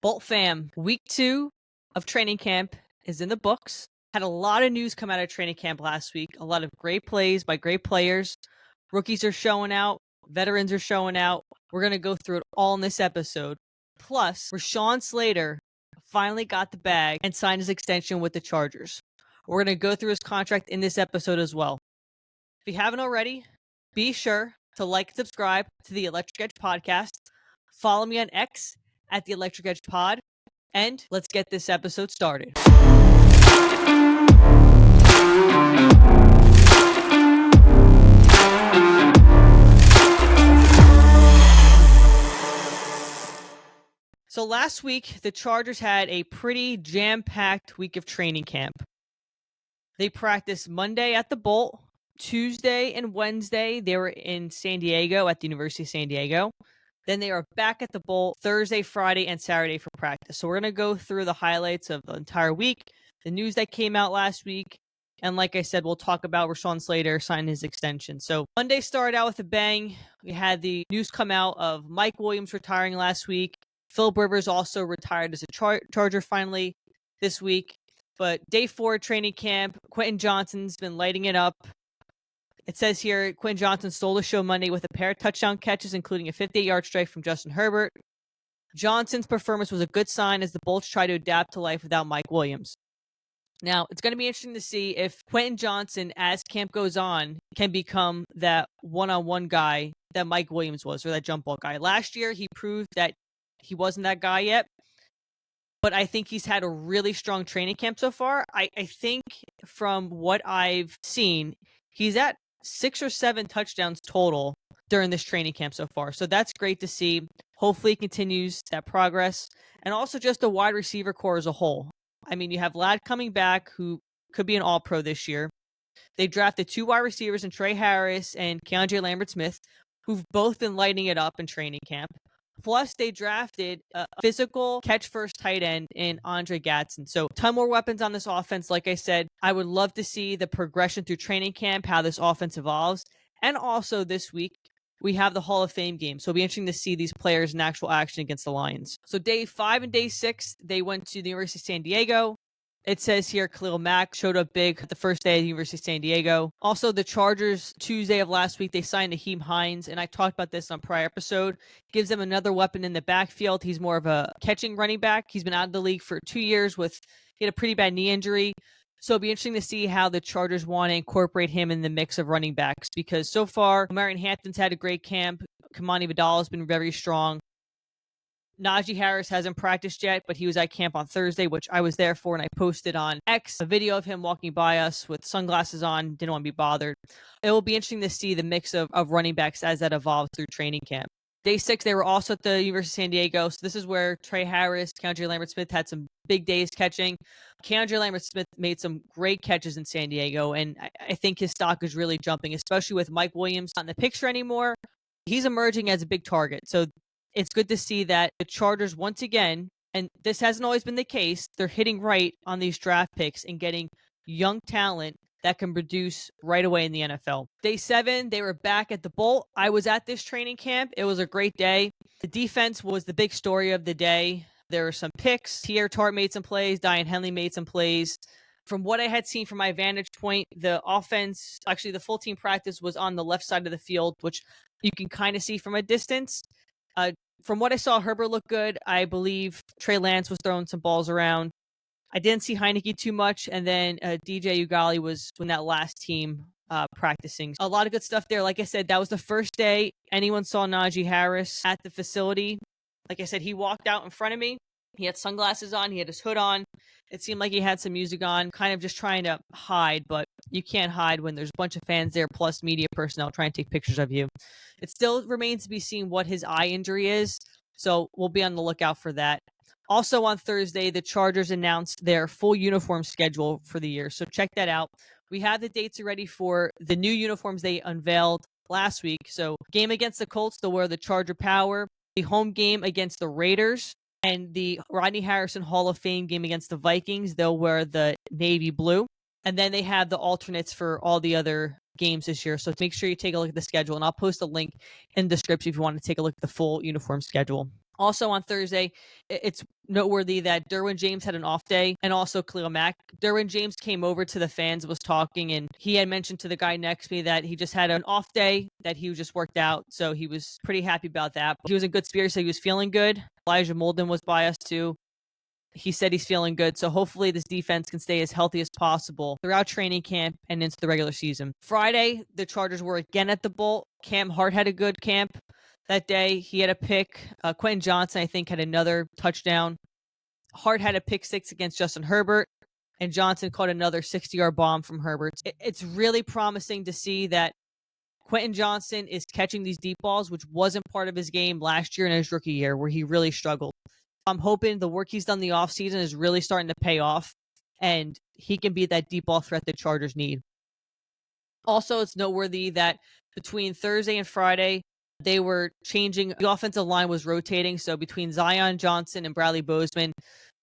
Bolt fam, week 2 of training camp is in the books. Had a lot of news come out of training camp last week. A lot of great plays by great players. Rookies are showing out. Veterans are showing out. We're going to go through it all in this episode. Plus, Rashawn Slater finally got the bag and signed his extension with the Chargers. We're going to go through his contract in this episode as well. If you haven't already, be sure to like and subscribe to the Electric Edge podcast. Follow me on X at the Electric Edge Pod, and let's get this episode started. So last week, the Chargers had a pretty jam-packed week of training camp. They practiced Monday at the Bolt. Tuesday and Wednesday, they were in San Diego at the University of San Diego. Then they are back at the Bolt Thursday, Friday, and Saturday for practice. So we're going to go through the highlights of the entire week, the news that came out last week, and like I said, we'll talk about Rashawn Slater signing his extension. So Monday started out with a bang. We had the news come out of Mike Williams retiring last week. Philip Rivers also retired as a Charger finally this week. But day 4 training camp, Quinton Johnson's been lighting it up. It says here, Quinton Johnson stole the show Monday with a pair of touchdown catches, including a 58-yard strike from Justin Herbert. Johnson's performance was a good sign as the Bolts try to adapt to life without Mike Williams. Now, it's going to be interesting to see if Quinton Johnson, as camp goes on, can become that one-on-one guy that Mike Williams was, or that jump ball guy. Last year, he proved that he wasn't that guy yet, but I think he's had a really strong training camp so far. I think from what I've seen, he's at 6 or 7 touchdowns total during this training camp so far. So that's great to see. Hopefully he continues that progress. And also just the wide receiver core as a whole. I mean, you have Ladd coming back, who could be an all-pro this year. They drafted 2 wide receivers in Trey Harris and Keandre Lambert-Smith, who've both been lighting it up in training camp. Plus, they drafted a physical catch-first tight end in Andre Gatson. So, a ton more weapons on this offense. Like I said, I would love to see the progression through training camp, how this offense evolves. And also this week, we have the Hall of Fame game. So, it'll be interesting to see these players in actual action against the Lions. So, day 5 and day 6, they went to the University of San Diego. It says here Khalil Mack showed up big the first day at the University of San Diego. Also, the Chargers, Tuesday of last week, they signed Naheem Hines, and I talked about this on a prior episode. Gives them another weapon in the backfield. He's more of a catching running back. He's been out of the league for 2 years he had a pretty bad knee injury. So it'll be interesting to see how the Chargers want to incorporate him in the mix of running backs, because so far, Marion Hampton's had a great camp. Kamani Vidal has been very strong. Najee Harris hasn't practiced yet, but he was at camp on Thursday, which I was there for, and I posted on X a video of him walking by us with sunglasses on, didn't want to be bothered. It will be interesting to see the mix of running backs as that evolves through training camp. Day 6, they were also at the University of San Diego, so this is where Trey Harris, Keandre Lambert-Smith had some big days catching. Keandre Lambert-Smith made some great catches in San Diego, and I think his stock is really jumping, especially with Mike Williams not in the picture anymore. He's emerging as a big target, so it's good to see that the Chargers, once again, and this hasn't always been the case, they're hitting right on these draft picks and getting young talent that can produce right away in the NFL. Day 7, they were back at the Bolt. I was at this training camp. It was a great day. The defense was the big story of the day. There were some picks. Pierre Tart made some plays. Diane Henley made some plays. From what I had seen from my vantage point, the offense, actually the full team practice was on the left side of the field, which you can kind of see from a distance. From what I saw, Herbert looked good. I believe Trey Lance was throwing some balls around. I didn't see Heineke too much. And then DJ Ugali was in that last team practicing. A lot of good stuff there. Like I said, that was the first day anyone saw Najee Harris at the facility. Like I said, he walked out in front of me. He had sunglasses on. He had his hood on. It seemed like he had some music on, kind of just trying to hide, but you can't hide when there's a bunch of fans there plus media personnel trying to take pictures of you. It still remains to be seen what his eye injury is, so we'll be on the lookout for that. Also on Thursday, the Chargers announced their full uniform schedule for the year, so check that out. We have the dates already for the new uniforms they unveiled last week. So game against the Colts, they'll wear the Charger Power. The home game against the Raiders, and the Rodney Harrison Hall of Fame game against the Vikings, they'll wear the navy blue. And then they have the alternates for all the other games this year. So make sure you take a look at the schedule, and I'll post a link in the description if you want to take a look at the full uniform schedule. Also on Thursday, it's noteworthy that Derwin James had an off day, and also Khalil Mack. Derwin James came over to the fans, was talking, and he had mentioned to the guy next to me that he just had an off day, that he just worked out, so he was pretty happy about that. He was in good spirits, so he was feeling good. Elijah Molden was by us too. He said he's feeling good, so hopefully this defense can stay as healthy as possible throughout training camp and into the regular season. Friday, the Chargers were again at the Bolt. Cam Hart had a good camp that day. He had a pick. Quinton Johnson, I think, had another touchdown. Hart had a pick six against Justin Herbert, and Johnson caught another 60-yard bomb from Herbert. It's really promising to see that Quinton Johnson is catching these deep balls, which wasn't part of his game last year in his rookie year, where he really struggled. I'm hoping the work he's done the offseason is really starting to pay off, and he can be that deep ball threat the Chargers need. Also, it's noteworthy that between Thursday and Friday, they were changing. The offensive line was rotating. So between Zion Johnson and Bradley Bozeman,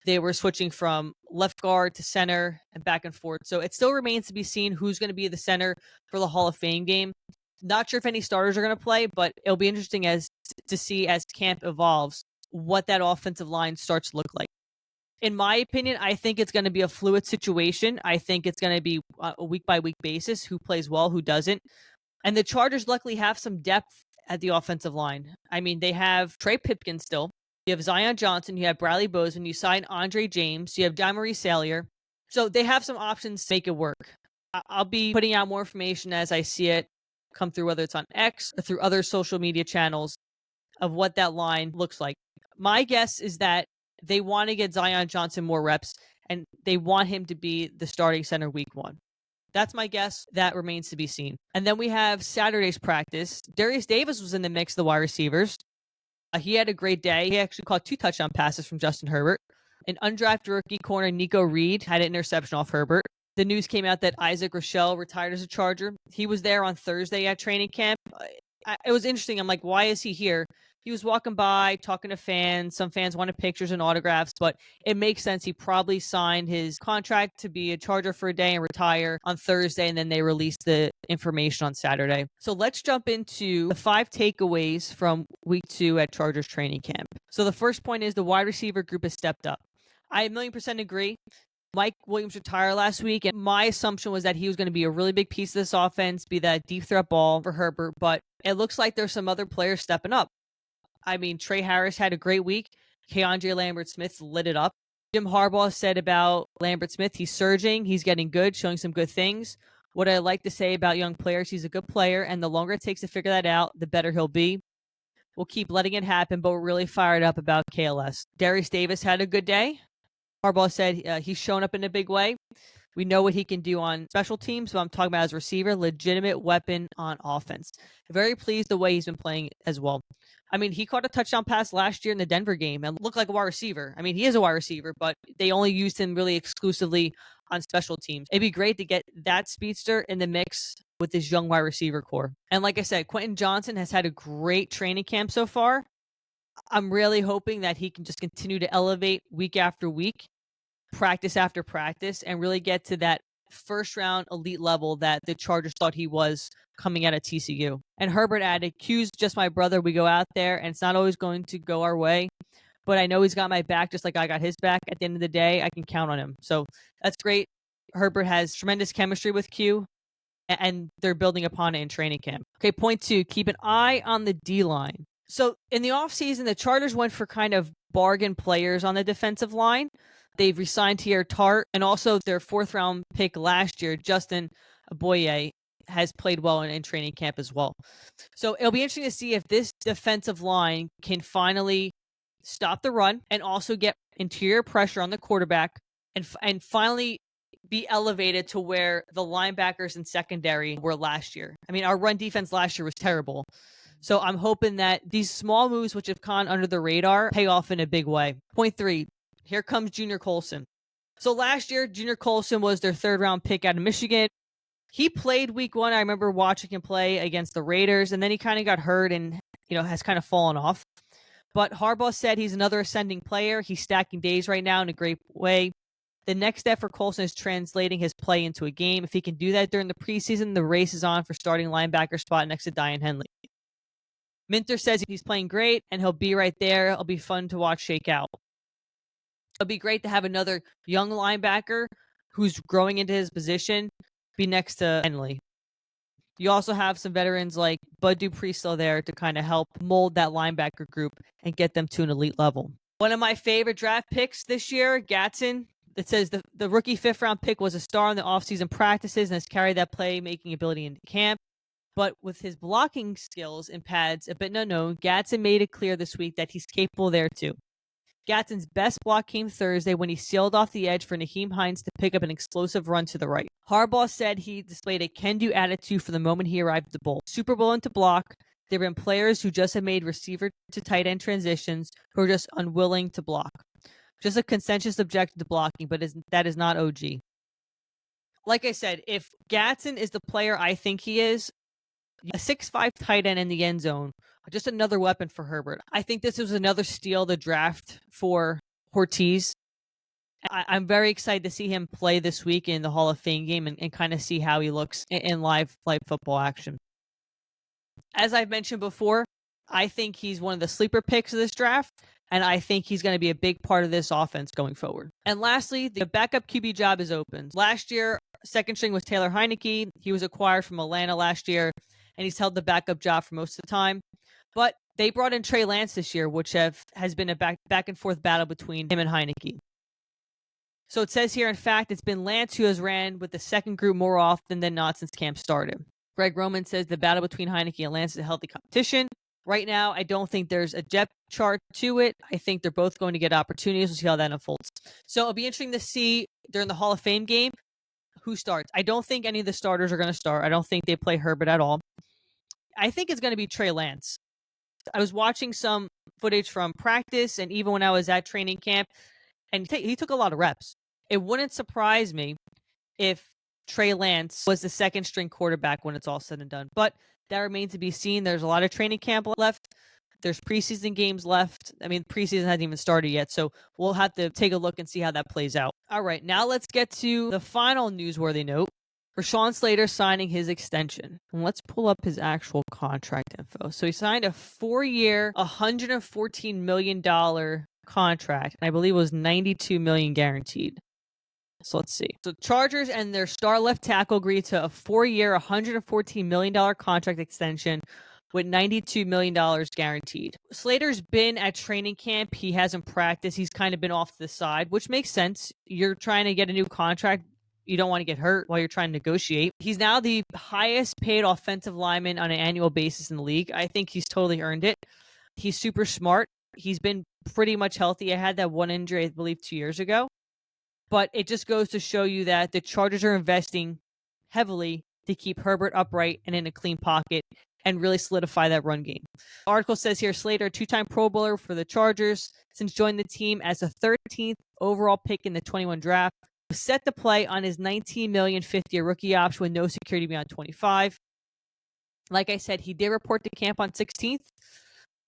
they were switching from left guard to center and back and forth. So it still remains to be seen who's going to be the center for the Hall of Fame game. Not sure if any starters are going to play, but it'll be interesting to see as camp evolves what that offensive line starts to look like. In my opinion, I think it's going to be a fluid situation. I think it's going to be a week-by-week basis, who plays well, who doesn't. And the Chargers luckily have some depth at the offensive line. I mean, they have Trey Pipkin still. You have Zion Johnson. You have Bradley Bozeman. You sign Andre James. You have Damarie Salyer. So they have some options to make it work. I'll be putting out more information as I see it come through, whether it's on X or through other social media channels, of what that line looks like. My guess is that they want to get Zion Johnson more reps, and they want him to be the starting center week one. That's my guess. That remains to be seen. And then we have Saturday's practice. Darius Davis was in the mix of the wide receivers. He had a great day. He actually caught 2 touchdown passes from Justin Herbert. An undrafted rookie corner, Nico Reed, had an interception off Herbert. The news came out that Isaac Rochelle retired as a Charger. He was there on Thursday at training camp. It was interesting. I'm like, why is he here? He was walking by, talking to fans. Some fans wanted pictures and autographs, but it makes sense. He probably signed his contract to be a Charger for a day and retire on Thursday, and then they released the information on Saturday. So let's jump into the 5 takeaways from week 2 at Chargers training camp. So the first point is the wide receiver group has stepped up. I 1,000,000% agree. Mike Williams retired last week, and my assumption was that he was going to be a really big piece of this offense, be that deep threat ball for Herbert, but it looks like there's some other players stepping up. I mean, Trey Harris had a great week. Keandre Lambert-Smith lit it up. Jim Harbaugh said about Lambert-Smith, he's surging, he's getting good, showing some good things. What I like to say about young players, he's a good player, and the longer it takes to figure that out, the better he'll be. We'll keep letting it happen, but we're really fired up about KLS. Darius Davis had a good day. Harbaugh said he's shown up in a big way. We know what he can do on special teams, but I'm talking about as a receiver, legitimate weapon on offense. Very pleased the way he's been playing as well. I mean, he caught a touchdown pass last year in the Denver game and looked like a wide receiver. I mean, he is a wide receiver, but they only used him really exclusively on special teams. It'd be great to get that speedster in the mix with this young wide receiver core. And like I said, Quinton Johnson has had a great training camp so far. I'm really hoping that he can just continue to elevate week after week, practice after practice, and really get to that first round elite level that the Chargers thought he was coming out of TCU. And Herbert added, Q's just my brother. We go out there and it's not always going to go our way, but I know he's got my back just like I got his back. At the end of the day, I can count on him. So that's great. Herbert has tremendous chemistry with Q, and they're building upon it in training camp. Okay, point 2, keep an eye on the D-line. So in the offseason, the Chargers went for kind of bargain players on the defensive line. They've re-signed Tier Tart, and also their 4th-round pick last year, Justin Aboye, has played well in training camp as well. So it'll be interesting to see if this defensive line can finally stop the run and also get interior pressure on the quarterback and finally be elevated to where the linebackers and secondary were last year. I mean, our run defense last year was terrible. So I'm hoping that these small moves, which have gone under the radar, pay off in a big way. Point 3. Here comes Junior Coulson. So last year, Junior Coulson was their 3rd-round pick out of Michigan. He played week 1. I remember watching him play against the Raiders, and then he kind of got hurt and, has kind of fallen off. But Harbaugh said he's another ascending player. He's stacking days right now in a great way. The next step for Coulson is translating his play into a game. If he can do that during the preseason, the race is on for starting linebacker spot next to Dion Henley. Minter says he's playing great and he'll be right there. It'll be fun to watch shake out. It'll be great to have another young linebacker who's growing into his position be next to Henley. You also have some veterans like Bud Dupree still there to kind of help mold that linebacker group and get them to an elite level. One of my favorite draft picks this year, Gatson. It says the rookie 5th-round pick was a star in the offseason practices and has carried that playmaking ability into camp. But with his blocking skills and pads a bit unknown, Gatson made it clear this week that he's capable there too. Gatson's best block came Thursday when he sailed off the edge for Naheem Hines to pick up an explosive run to the right. Harbaugh said he displayed a can-do attitude from the moment he arrived at the Bowl. Super Bowl into block. There have been players who just have made receiver to tight end transitions who are just unwilling to block. Just a consensus objection to blocking, but that is not OG. Like I said, if Gatson is the player I think he is, a 6'5" tight end in the end zone, just another weapon for Herbert. I think this was another steal of the draft for Ortiz. I'm very excited to see him play this week in the Hall of Fame game and kind of see how he looks in live football action. As I've mentioned before, I think he's one of the sleeper picks of this draft, and I think he's going to be a big part of this offense going forward. And lastly, the backup QB job is open. Last year, second string was Taylor Heineke. He was acquired from Atlanta last year, and he's held the backup job for most of the time. But they brought in Trey Lance this year, which has been a back and forth battle between him and Heineke. So it says here, in fact, it's been Lance who has ran with the second group more often than not since camp started. Greg Roman says the battle between Heineke and Lance is a healthy competition. Right now, I don't think there's a depth chart to it. I think they're both going to get opportunities. We'll see how that unfolds. So it'll be interesting to see during the Hall of Fame game who starts. I don't think any of the starters are going to start. I don't think they play Herbert at all. I think it's going to be Trey Lance. I was watching some footage from practice and even when I was at training camp, and he took a lot of reps. It wouldn't surprise me if Trey Lance was the second string quarterback when it's all said and done. But that remains to be seen. There's a lot of training camp left. There's preseason games left. I mean, preseason hasn't even started yet, so we'll have to take a look and see how that plays out. All right, now let's get to the final newsworthy note. Rashawn Slater signing his extension. And let's pull up his actual contract info. So he signed a 4-year, $114 million contract. And I believe it was $92 million guaranteed. So let's see. So Chargers and their star left tackle agreed to a 4-year, $114 million contract extension with $92 million guaranteed. Slater's been at training camp. He hasn't practiced. He's kind of been off to the side, which makes sense. You're trying to get a new contract. You don't want to get hurt while you're trying to negotiate. He's now the highest paid offensive lineman on an annual basis in the league. I think he's totally earned it. He's super smart. He's been pretty much healthy. I had that one injury, I believe, 2 years ago. But it just goes to show you that the Chargers are investing heavily to keep Herbert upright and in a clean pocket and really solidify that run game. The article says here, Slater, a 2-time Pro Bowler for the Chargers, since joining the team as the 13th overall pick in the 21 draft, was set to play on his $19 million fifth-year rookie option with no security beyond 25. Like I said, he did report to camp on 16th.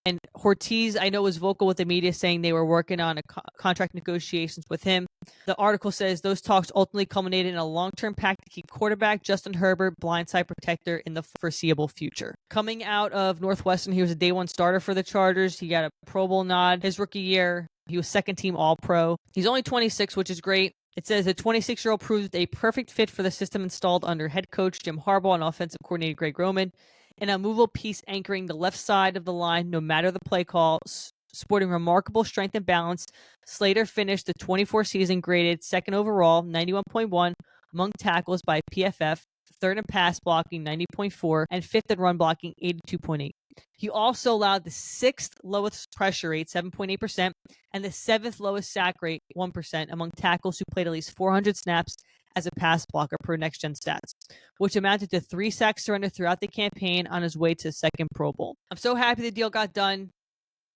And Ortiz, I know, was vocal with the media saying they were working on contract negotiations with him. The article says those talks ultimately culminated in a long-term pact to keep quarterback Justin Herbert blindside protector in the foreseeable future. Coming out of Northwestern, he was a day one starter for the Chargers. He got a Pro Bowl nod his rookie year. He was second-team All-Pro. He's only 26, which is great. It says the 26-year-old proved a perfect fit for the system installed under head coach Jim Harbaugh and offensive coordinator Greg Roman. An unmovable piece anchoring the left side of the line no matter the play call, sporting remarkable strength and balance. Slater finished the 24 season graded second overall, 91.1 among tackles by PFF, third in pass blocking, 90.4, and fifth in run blocking, 82.8. He also allowed the sixth lowest pressure rate, 7.8%, and the seventh lowest sack rate, 1%, among tackles who played at least 400 snaps as a pass blocker per Next Gen Stats, which amounted to 3 sacks surrendered throughout the campaign on his way to second Pro Bowl. I'm so happy the deal got done.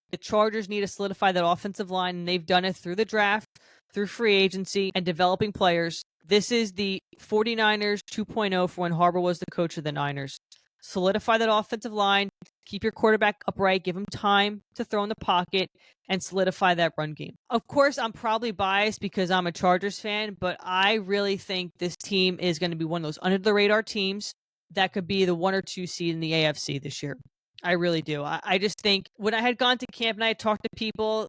The Chargers need to solidify that offensive line, and they've done it through the draft, through free agency, and developing players. This is the 49ers 2.0 for when Harbaugh was the coach of the Niners. Solidify that offensive line, keep your quarterback upright, give him time to throw in the pocket, and solidify that run game. Of course, I'm probably biased because I'm a Chargers fan, but I really think this team is going to be one of those under-the-radar teams that could be the 1 or 2 seed in the AFC this year. I really do. I just think when I had gone to camp and I had talked to people,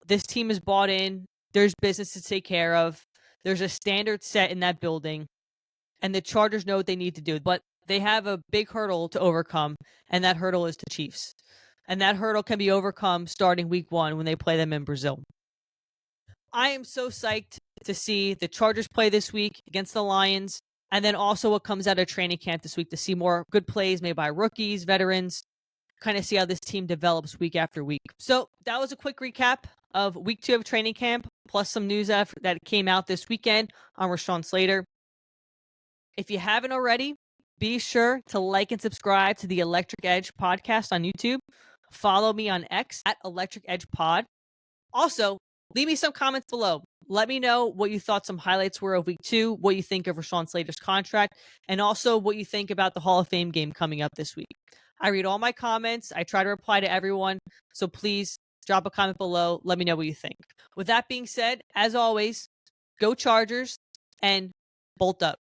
this team is bought in. There's business to take care of. There's a standard set in that building, and the Chargers know what they need to do. But they have a big hurdle to overcome, and that hurdle is the Chiefs. And that hurdle can be overcome starting week 1 when they play them in Brazil. I am so psyched to see the Chargers play this week against the Lions, and then also what comes out of training camp this week to see more good plays made by rookies, veterans, kind of see how this team develops week after week. So that was a quick recap of week 2 of training camp, plus some news that came out this weekend on Rashawn Slater. If you haven't already, be sure to like and subscribe to the Electric Edge podcast on YouTube. Follow me on X at Electric Edge Pod. Also, leave me some comments below. Let me know what you thought some highlights were of week 2, what you think of Rashawn Slater's contract, and also what you think about the Hall of Fame game coming up this week. I read all my comments. I try to reply to everyone. So please drop a comment below. Let me know what you think. With that being said, as always, go Chargers and bolt up.